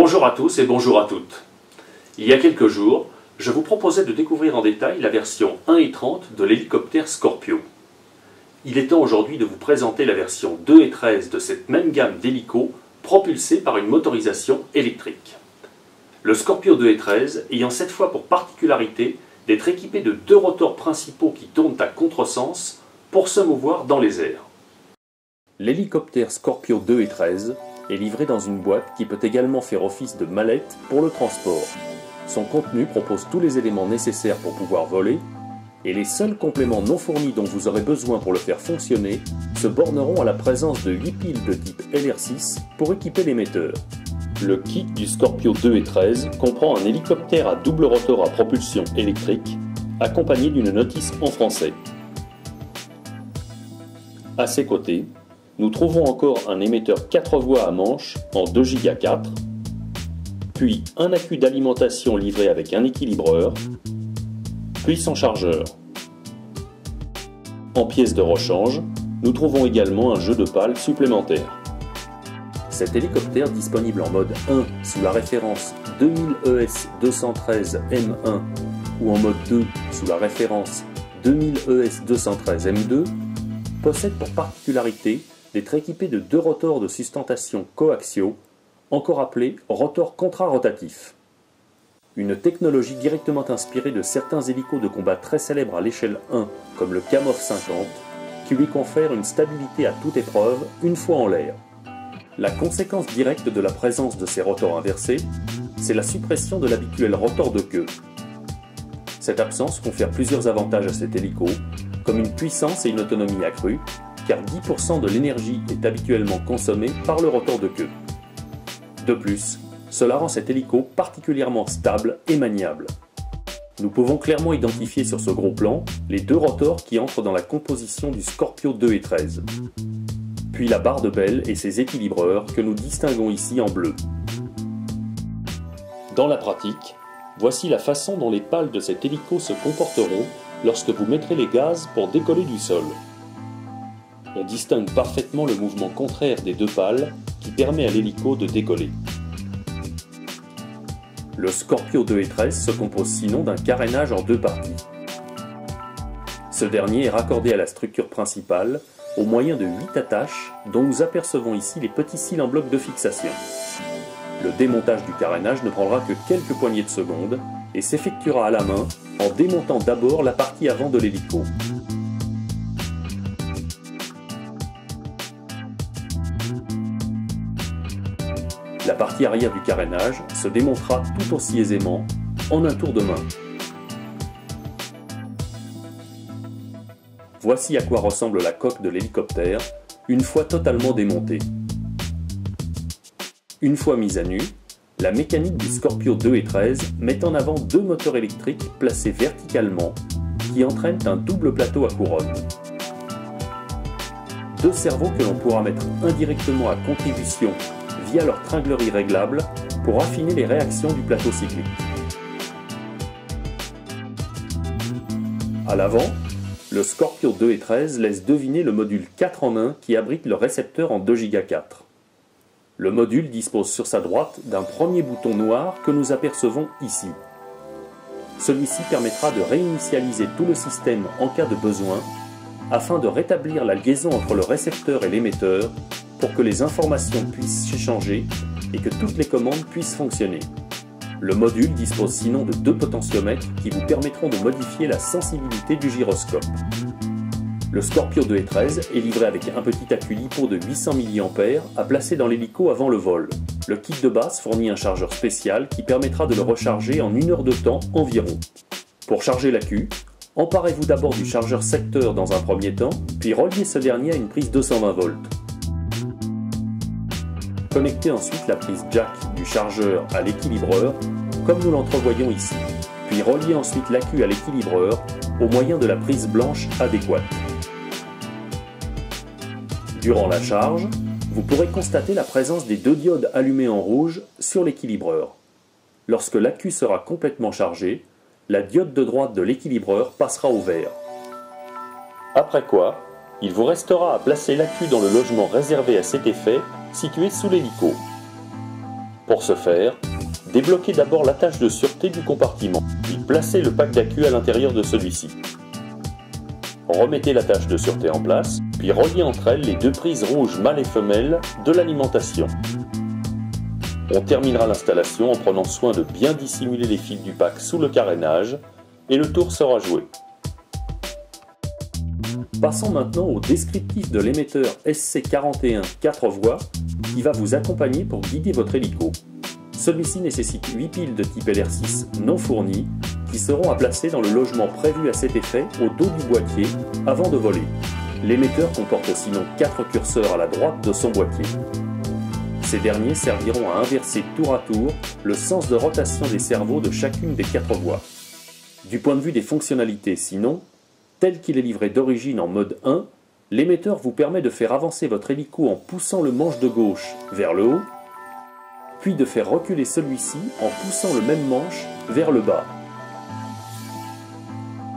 Bonjour à tous et bonjour à toutes. Il y a quelques jours, je vous proposais de découvrir en détail la version 1.30 de l'hélicoptère Scorpio. Il est temps aujourd'hui de vous présenter la version 2.13 de cette même gamme d'hélicos propulsés par une motorisation électrique. Le Scorpio 2.13 ayant cette fois pour particularité d'être équipé de deux rotors principaux qui tournent à contresens pour se mouvoir dans les airs. L'hélicoptère Scorpio 2.13 est livré dans une boîte qui peut également faire office de mallette pour le transport. Son contenu propose tous les éléments nécessaires pour pouvoir voler, et les seuls compléments non fournis dont vous aurez besoin pour le faire fonctionner se borneront à la présence de 8 piles de type LR6 pour équiper l'émetteur. Le kit du Scorpio 2.13 comprend un hélicoptère à double rotor à propulsion électrique, accompagné d'une notice en français. À ses côtés, nous trouvons encore un émetteur 4 voies à manche en 2 Go 4, puis un accu d'alimentation livré avec un équilibreur, puis son chargeur. En pièce de rechange, nous trouvons également un jeu de pales supplémentaire. Cet hélicoptère disponible en mode 1 sous la référence 2000 ES 213 M1 ou en mode 2 sous la référence 2000 ES 213 M2 possède pour particularité d'être équipé de deux rotors de sustentation coaxiaux, encore appelés rotors contrarotatifs. Une technologie directement inspirée de certains hélicos de combat très célèbres à l'échelle 1, comme le Kamov 50, qui lui confère une stabilité à toute épreuve une fois en l'air. La conséquence directe de la présence de ces rotors inversés, c'est la suppression de l'habituel rotor de queue. Cette absence confère plusieurs avantages à cet hélico, comme une puissance et une autonomie accrues, car 10% de l'énergie est habituellement consommée par le rotor de queue. De plus, cela rend cet hélico particulièrement stable et maniable. Nous pouvons clairement identifier sur ce gros plan les deux rotors qui entrent dans la composition du Scorpio 2.13, puis la barre de belle et ses équilibreurs que nous distinguons ici en bleu. Dans la pratique, voici la façon dont les pales de cet hélico se comporteront lorsque vous mettrez les gaz pour décoller du sol. On distingue parfaitement le mouvement contraire des deux pales qui permet à l'hélico de décoller. Le Scorpio 2.13 se compose sinon d'un carénage en deux parties. Ce dernier est raccordé à la structure principale au moyen de 8 attaches dont nous apercevons ici les petits cils en bloc de fixation. Le démontage du carénage ne prendra que quelques poignées de secondes et s'effectuera à la main en démontant d'abord la partie avant de l'hélico. La partie arrière du carénage se démontera tout aussi aisément en un tour de main. Voici à quoi ressemble la coque de l'hélicoptère une fois totalement démontée. Une fois mise à nu, la mécanique du Scorpio 2.13 met en avant deux moteurs électriques placés verticalement qui entraînent un double plateau à couronne. Deux cerveaux que l'on pourra mettre indirectement à contribution via leur tringlerie réglable pour affiner les réactions du plateau cyclique. À l'avant, le Scorpio 2.13 laisse deviner le module 4 en 1 qui abrite le récepteur en 2 Go 4. Le module dispose sur sa droite d'un premier bouton noir que nous apercevons ici. Celui-ci permettra de réinitialiser tout le système en cas de besoin afin de rétablir la liaison entre le récepteur et l'émetteur pour que les informations puissent s'échanger et que toutes les commandes puissent fonctionner. Le module dispose sinon de deux potentiomètres qui vous permettront de modifier la sensibilité du gyroscope. Le Scorpio 2.13 est livré avec un petit accu LiPo de 800 mAh à placer dans l'hélico avant le vol. Le kit de base fournit un chargeur spécial qui permettra de le recharger en 1 heure de temps environ. Pour charger l'accu, emparez-vous d'abord du chargeur secteur dans un premier temps, puis reliez ce dernier à une prise 220 volts. Connectez ensuite la prise jack du chargeur à l'équilibreur, comme nous l'entrevoyons ici, puis reliez ensuite l'accu à l'équilibreur au moyen de la prise blanche adéquate. Durant la charge, vous pourrez constater la présence des deux diodes allumées en rouge sur l'équilibreur. Lorsque l'accu sera complètement chargé, la diode de droite de l'équilibreur passera au vert. Après quoi, il vous restera à placer l'accu dans le logement réservé à cet effet, situé sous l'hélico. Pour Pour ce faire, débloquez d'abord l'attache de sûreté du compartiment, puis placez le pack d'accu à l'intérieur de celui-ci. Remettez l'attache de sûreté en place, puis reliez entre elles les deux prises rouges mâle et femelle de l'alimentation. On terminera l'installation en prenant soin de bien dissimuler les fils du pack sous le carénage et le tour sera joué. Passons maintenant au descriptif de l'émetteur SC41 4 voies qui va vous accompagner pour guider votre hélico. Celui-ci nécessite 8 piles de type LR6 non fournies qui seront à placer dans le logement prévu à cet effet au dos du boîtier avant de voler. L'émetteur comporte sinon 4 curseurs à la droite de son boîtier. Ces derniers serviront à inverser tour à tour le sens de rotation des cerveaux de chacune des 4 voies. Du point de vue des fonctionnalités sinon, tel qu'il est livré d'origine en mode 1, l'émetteur vous permet de faire avancer votre hélico en poussant le manche de gauche vers le haut, puis de faire reculer celui-ci en poussant le même manche vers le bas.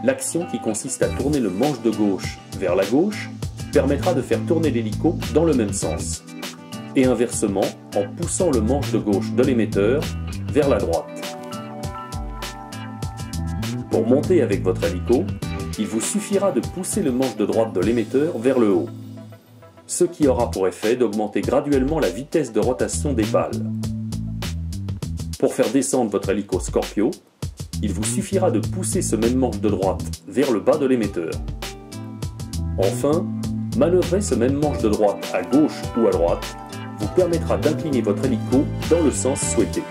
L'action qui consiste à tourner le manche de gauche vers la gauche permettra de faire tourner l'hélico dans le même sens, et inversement en poussant le manche de gauche de l'émetteur vers la droite. Pour monter avec votre hélico, il vous suffira de pousser le manche de droite de l'émetteur vers le haut, ce qui aura pour effet d'augmenter graduellement la vitesse de rotation des pales. Pour faire descendre votre hélico Scorpio, il vous suffira de pousser ce même manche de droite vers le bas de l'émetteur. Enfin, manœuvrer ce même manche de droite à gauche ou à droite vous permettra d'incliner votre hélico dans le sens souhaité.